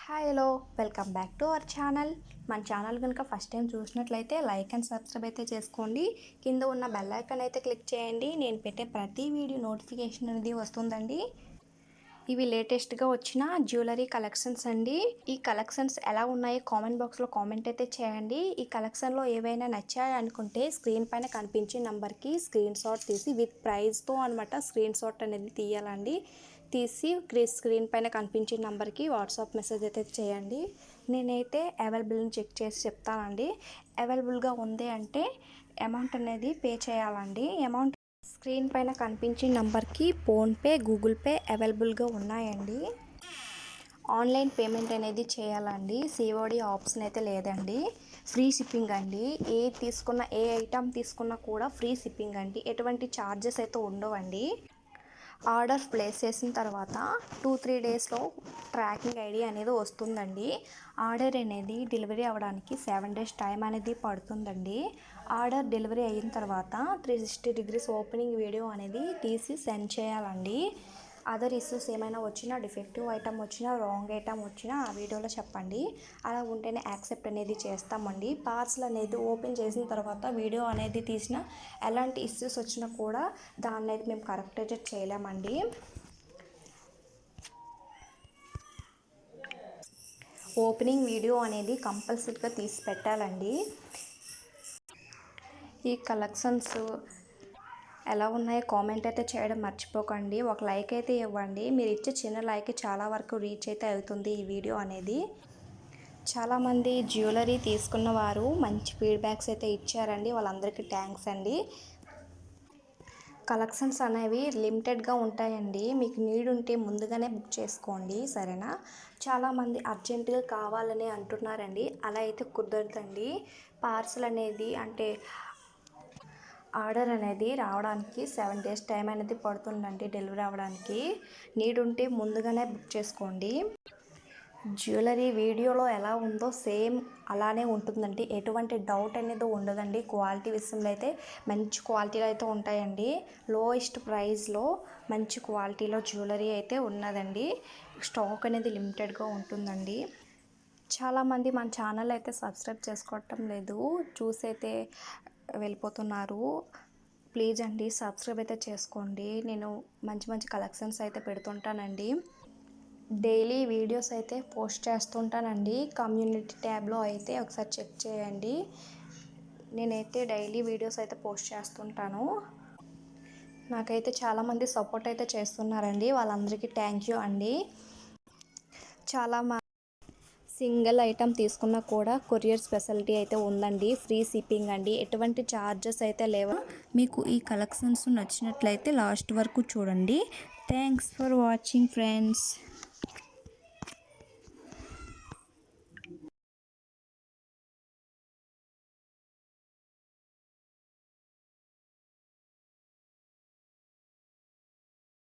Hello welcome back to our channel. మన channel కనుక first time చూసినట్లయితే లైక్ అండ్ సబ్స్క్రైబ్ అయితే చేసుకోండి. కింద ఉన్న బెల్ ఐకాన్ అయితే క్లిక్ చేయండి. నేను పెట్టే ప్రతి వీడియో నోటిఫికేషన్ అనేది వస్తుందండి. ఇవి లేటెస్ట్గా వచ్చిన జ్యువెలరీ కలెక్షన్స్ అండి. ఈ కలెక్షన్స్ ఎలా ఉన్నాయో కామెంట్ బాక్స్లో కామెంట్ అయితే చేయండి. ఈ కలెక్షన్లో ఏవైనా నచ్చాయి అనుకుంటే స్క్రీన్ పైన కనిపించే నెంబర్కి స్క్రీన్ షాట్ తీసి విత్ ప్రైస్తో అనమాట స్క్రీన్ షాట్ అనేది తీయాలండి. తీసి స్క్రీన్ పైన కనిపించే నెంబర్కి వాట్సాప్ మెసేజ్ అయితే చేయండి. నేనైతే అవైలబుల్ని చెక్ చేసి చెప్తానండి. అవైలబుల్గా ఉంది అంటే అమౌంట్ అనేది పే చేయాలండి. అమౌంట్ స్క్రీన్ పైన కనిపించే నంబర్కి ఫోన్పే, గూగుల్ పే అవైలబుల్గా ఉన్నాయండి. ఆన్లైన్ పేమెంట్ అనేది చేయాలండి. సిఓడి ఆప్షన్ అయితే లేదండి. ఫ్రీ షిప్పింగ్ అండి. ఏ ఐటమ్ తీసుకున్నా కూడా ఫ్రీ షిప్పింగ్ అండి. ఎటువంటి ఛార్జెస్ అయితే ఉండవండి. ఆర్డర్ ప్లేస్ చేసిన తర్వాత 2-3 డేస్లో ట్రాకింగ్ ఐడి అనేది వస్తుందండి. ఆర్డర్ అనేది డెలివరీ అవ్వడానికి 7 డేస్ టైం అనేది పడుతుందండి. ఆర్డర్ డెలివరీ అయిన తర్వాత 360 డిగ్రీస్ ఓపెనింగ్ వీడియో అనేది తీసి సెండ్ చేయాలండి. అదర్ ఇష్యూస్ ఏమైనా వచ్చినా, డిఫెక్టివ్ ఐటమ్ వచ్చినా, రాంగ్ ఐటమ్ వచ్చినా ఆ వీడియోలో చెప్పండి. అలా ఉంటేనే యాక్సెప్ట్ అనేది చేస్తామండి. పార్సల్ అనేది ఓపెన్ చేసిన తర్వాత వీడియో అనేది తీసిన ఎలాంటి ఇష్యూస్ వచ్చినా కూడా దాన్ని అయితే మేము కరెక్ట్ అయితే చేయలేమండి. ఓపెనింగ్ వీడియో అనేది కంపల్సరీగా తీసి పెట్టాలండి. ఈ కలెక్షన్స్ ఎలా ఉన్నాయో కామెంట్ అయితే చేయడం మర్చిపోకండి. ఒక లైక్ అయితే ఇవ్వండి. మీరు ఇచ్చే చిన్న లైక్ చాలా వరకు రీచ్ అయితే అవుతుంది ఈ వీడియో అనేది. చాలామంది జ్యువెలరీ తీసుకున్న వారు మంచి ఫీడ్బ్యాక్స్ అయితే ఇచ్చారండి. వాళ్ళందరికీ థ్యాంక్స్ అండి. కలెక్షన్స్ అనేవి లిమిటెడ్గా ఉంటాయండి. మీకు నీడ్ ఉంటే ముందుగానే బుక్ చేసుకోండి, సరేనా? చాలామంది అర్జెంటుగా కావాలని అంటున్నారండి. అలా అయితే కుదరదండి. పార్సల్ అనేది అంటే ఆర్డర్ అనేది రావడానికి 7 డేస్ టైం అనేది పడుతుందండి డెలివరీ అవ్వడానికి. నీడ్ ఉంటే ముందుగానే బుక్ చేసుకోండి. జ్యువెలరీ వీడియోలో ఎలా ఉందో సేమ్ అలానే ఉంటుందండి. ఎటువంటి డౌట్ అనేది ఉండదండి. క్వాలిటీ విషయంలో అయితే మంచి క్వాలిటీలో అయితే ఉంటాయండి. లోయెస్ట్ ప్రైస్లో మంచి క్వాలిటీలో జ్యువెలరీ అయితే ఉన్నదండి. స్టాక్ అనేది లిమిటెడ్గా ఉంటుందండి. చాలామంది మన ఛానల్ అయితే సబ్స్క్రైబ్ చేసుకోవటం లేదు, చూసైతే వెళ్ళిపోతున్నారు. ప్లీజ్ అండి సబ్స్క్రైబ్ అయితే చేసుకోండి. నేను మంచి మంచి కలెక్షన్స్ అయితే పెడుతుంటానండి. డైలీ వీడియోస్ అయితే పోస్ట్ చేస్తుంటానండి. కమ్యూనిటీ ట్యాబ్లో అయితే ఒకసారి చెక్ చేయండి. నేనైతే డైలీ వీడియోస్ అయితే పోస్ట్ చేస్తుంటాను. నాకైతే చాలామంది సపోర్ట్ అయితే చేస్తున్నారండి. వాళ్ళందరికీ థ్యాంక్ యూ అండి. సింగిల్ ఐటమ్ తీసుకున్నా కూడా కొరియర్ ఫెసిలిటీ అయితే ఉందండి. ఫ్రీ షిప్పింగ్ అండి. ఎటువంటి ఛార్జెస్ అయితే లేవు. మీకు ఈ కలెక్షన్స్ నచ్చినట్లయితే లాస్ట్ వరకు చూడండి. Thanks for watching friends.